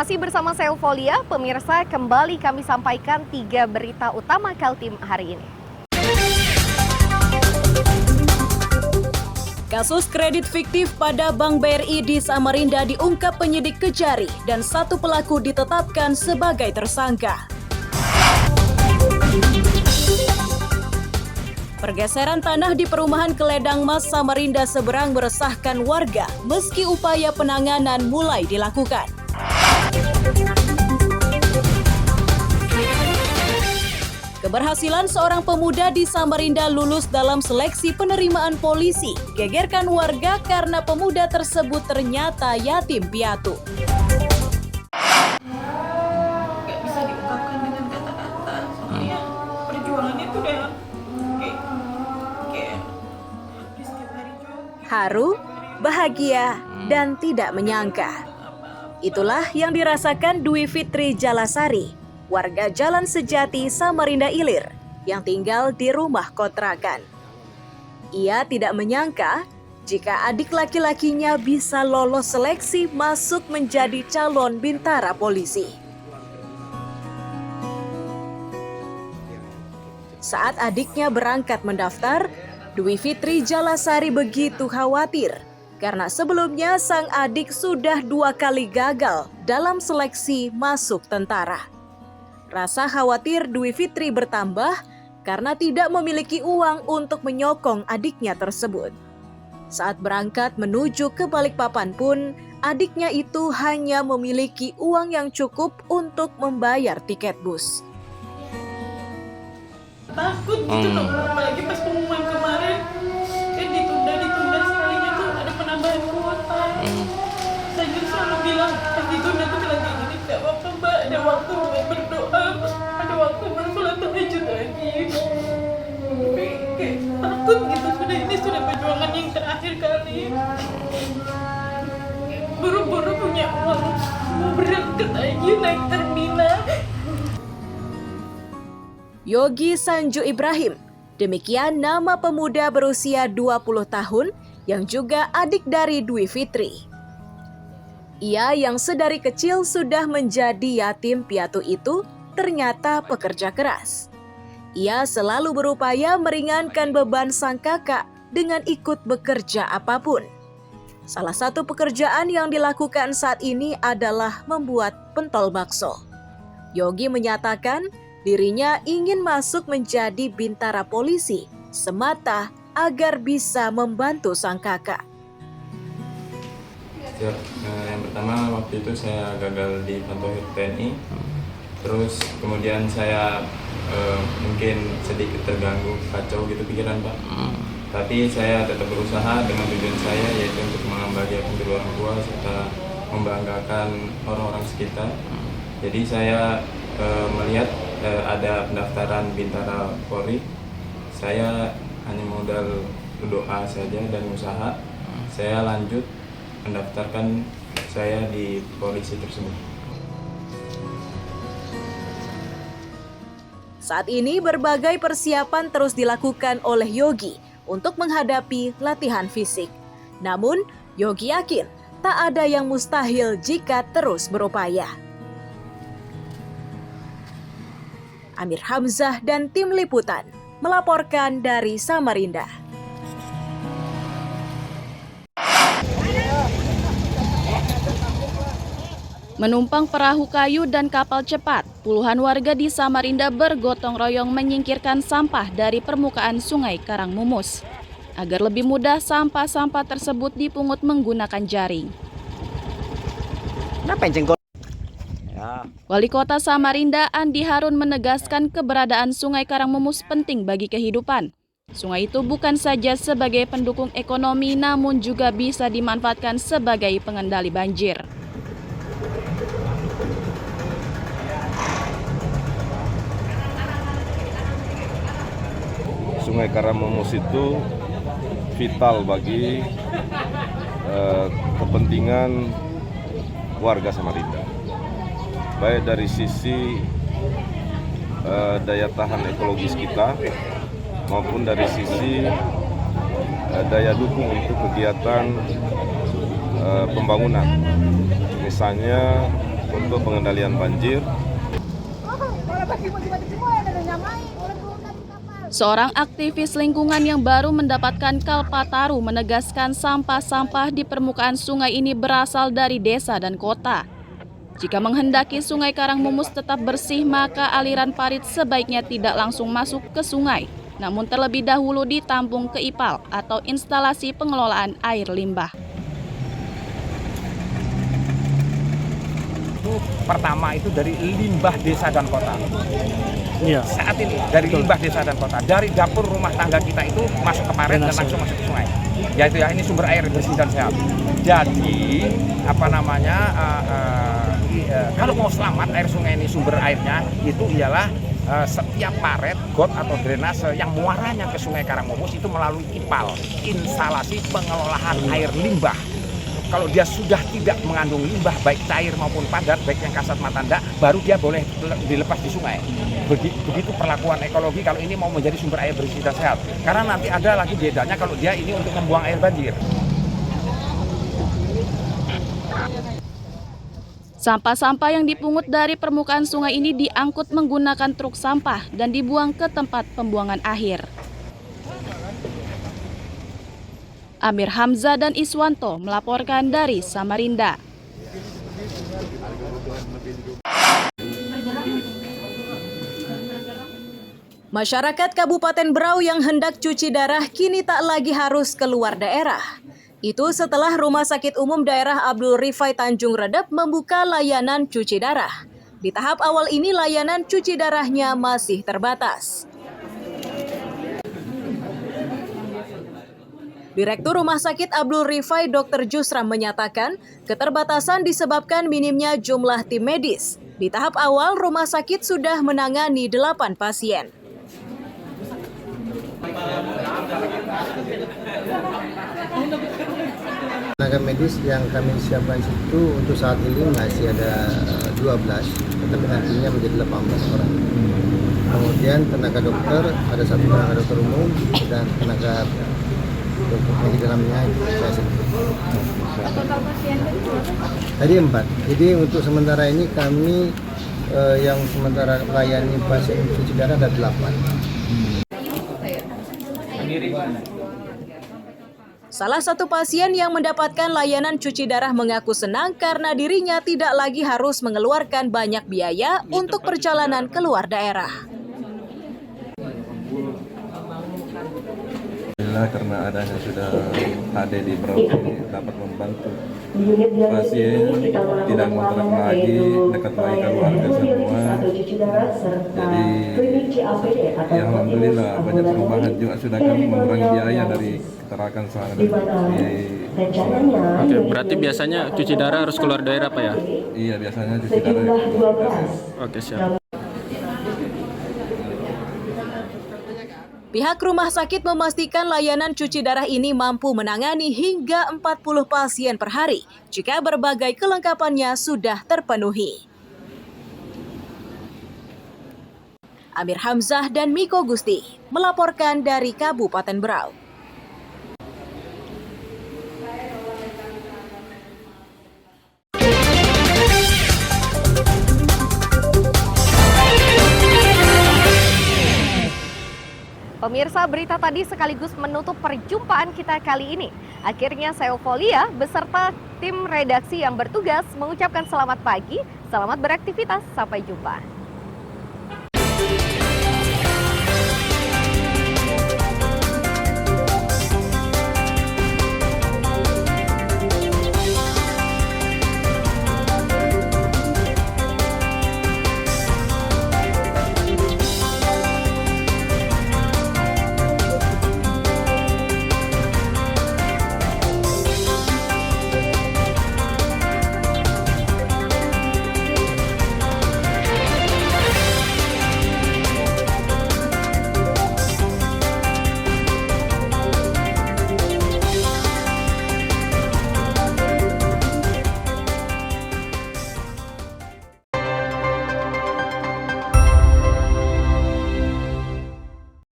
Masih bersama saya Eufolia, pemirsa, kembali kami sampaikan 3 berita utama Kaltim hari ini. Kasus kredit fiktif pada Bank BRI di Samarinda diungkap penyidik Kejari dan 1 pelaku ditetapkan sebagai tersangka. Pergeseran tanah di perumahan Keledang Mas Samarinda Seberang meresahkan warga meski upaya penanganan mulai dilakukan. Keberhasilan seorang pemuda di Samarinda lulus dalam seleksi penerimaan polisi gegerkan warga karena pemuda tersebut ternyata yatim piatu. Gak bisa diungkapkan dengan kata-kata, soalnya perjuangan itu udah kayak di setiap hari juga. Haru, bahagia, dan tidak menyangka. Itulah yang dirasakan Dwi Fitri Jalasari, warga Jalan Sejati Samarinda Ilir, yang tinggal di rumah kontrakan. Ia tidak menyangka jika adik laki-lakinya bisa lolos seleksi masuk menjadi calon bintara polisi. Saat adiknya berangkat mendaftar, Dwi Fitri Jalasari begitu khawatir karena sebelumnya sang adik sudah 2 kali gagal dalam seleksi masuk tentara. Rasa khawatir Dwi Fitri bertambah karena tidak memiliki uang untuk menyokong adiknya tersebut. Saat berangkat menuju ke Balikpapan pun, adiknya itu hanya memiliki uang yang cukup untuk membayar tiket bus. Takut gitu loh, apalagi pas pengumuman kemarin kan ditunda sekalinya tuh ada penambahan kuota. Saya juga selalu bilang pas ditunda tuh bilang kayak gini, gak apa-apa mbak, ada waktu buat berdoa, ada waktu bersolat tahajud lagi. Tapi kayak takut gitu, ini sudah perjuangan yang terakhir kali. Buru-buru punya uang, mau berangkat aja naik terminal. Yogi Sanju Ibrahim, demikian nama pemuda berusia 20 tahun yang juga adik dari Dwi Fitri. Ia yang sedari kecil sudah menjadi yatim piatu itu ternyata pekerja keras. Ia selalu berupaya meringankan beban sang kakak dengan ikut bekerja apapun. Salah satu pekerjaan yang dilakukan saat ini adalah membuat pentol bakso. Yogi menyatakan dirinya ingin masuk menjadi bintara polisi semata agar bisa membantu sang kakak. Yang pertama waktu itu saya gagal di kantor TNI, terus kemudian saya mungkin sedikit terganggu, kacau gitu pikiran Pak. Tapi saya tetap berusaha dengan tujuan saya, yaitu untuk membahagiakan kedua orang tua serta membanggakan orang-orang sekitar. Jadi saya melihat ada pendaftaran Bintara Polri, saya hanya modal berdoa saja dan usaha, saya lanjut mendaftarkan saya di polisi tersebut. Saat ini berbagai persiapan terus dilakukan oleh Yogi untuk menghadapi latihan fisik. Namun, Yogi yakin tak ada yang mustahil jika terus berupaya. Amir Hamzah dan tim liputan melaporkan dari Samarinda. Menumpang perahu kayu dan kapal cepat, puluhan warga di Samarinda bergotong royong menyingkirkan sampah dari permukaan Sungai Karangmumus. Agar lebih mudah, sampah-sampah tersebut dipungut menggunakan jaring. Kenapa jengkol? Wali Kota Samarinda Andi Harun menegaskan keberadaan Sungai Karangmumus penting bagi kehidupan. Sungai itu bukan saja sebagai pendukung ekonomi, namun juga bisa dimanfaatkan sebagai pengendali banjir. Sungai Karangmumus itu vital bagi kepentingan warga Samarinda. Baik dari sisi daya tahan ekologis kita maupun dari sisi daya dukung untuk kegiatan pembangunan. Misalnya untuk pengendalian banjir. Seorang aktivis lingkungan yang baru mendapatkan Kalpataru menegaskan sampah-sampah di permukaan sungai ini berasal dari desa dan kota. Jika menghendaki Sungai Karangmumus tetap bersih, maka aliran parit sebaiknya tidak langsung masuk ke sungai, namun terlebih dahulu ditampung ke IPAL atau instalasi pengelolaan air limbah. Pertama itu dari limbah desa dan kota. Iya. Saat ini dari limbah desa dan kota, dari dapur rumah tangga kita itu masuk ke parit dan langsung masuk ke sungai. Yaitu ya ini sumber air bersih dan sehat. Jadi kalau mau selamat air sungai ini sumber airnya itu ialah setiap paret, got atau drainase yang muaranya ke Sungai Karangmumus itu melalui IPAL, instalasi pengelolaan air limbah. Kalau dia sudah tidak mengandung limbah baik cair maupun padat, baik yang kasat mata enggak, baru dia boleh dilepas di sungai. Begitu perlakuan ekologi kalau ini mau menjadi sumber air bersih dan sehat. Karena nanti ada lagi bedanya kalau dia ini untuk membuang air banjir. Sampah-sampah yang dipungut dari permukaan sungai ini diangkut menggunakan truk sampah dan dibuang ke tempat pembuangan akhir. Amir Hamzah dan Iswanto melaporkan dari Samarinda. Masyarakat Kabupaten Berau yang hendak cuci darah kini tak lagi harus keluar daerah. Itu setelah Rumah Sakit Umum Daerah Abdul Rifai Tanjung Redep membuka layanan cuci darah. Di tahap awal ini layanan cuci darahnya masih terbatas. Direktur Rumah Sakit Abdul Rifai Dr. Jusram menyatakan keterbatasan disebabkan minimnya jumlah tim medis. Di tahap awal rumah sakit sudah menangani 8 pasien. Tenaga medis yang kami siapkan itu untuk saat ini masih ada 12, tetapi nantinya menjadi 18 orang. Kemudian tenaga dokter, ada 1 tenaga dokter umum dan tenaga dokter medis dalamnya saya sendiri. Total pasien Tadi 4. Jadi untuk sementara ini kami yang sementara melayani pasien cuci darah ada 8. Salah satu pasien yang mendapatkan layanan cuci darah mengaku senang karena dirinya tidak lagi harus mengeluarkan banyak biaya untuk perjalanan keluar daerah. Karena adanya sudah ada di Berau ini dapat membantu pasien tidak ngontrak lagi, dekat lagi keluarga semua. Jadi ya alhamdulillah banyak perubahan juga, sudah kami mengurangi biaya dari keterakan sana. Oke, berarti biasanya cuci darah harus keluar daerah Pak ya? Iya, biasanya cuci darah keluar daerah. Oke, siap. Pihak rumah sakit memastikan layanan cuci darah ini mampu menangani hingga 40 pasien per hari jika berbagai kelengkapannya sudah terpenuhi. Amir Hamzah dan Miko Gusti melaporkan dari Kabupaten Berau. Pemirsa, berita tadi sekaligus menutup perjumpaan kita kali ini. Akhirnya saya Eufolia beserta tim redaksi yang bertugas mengucapkan selamat pagi, selamat beraktivitas, sampai jumpa.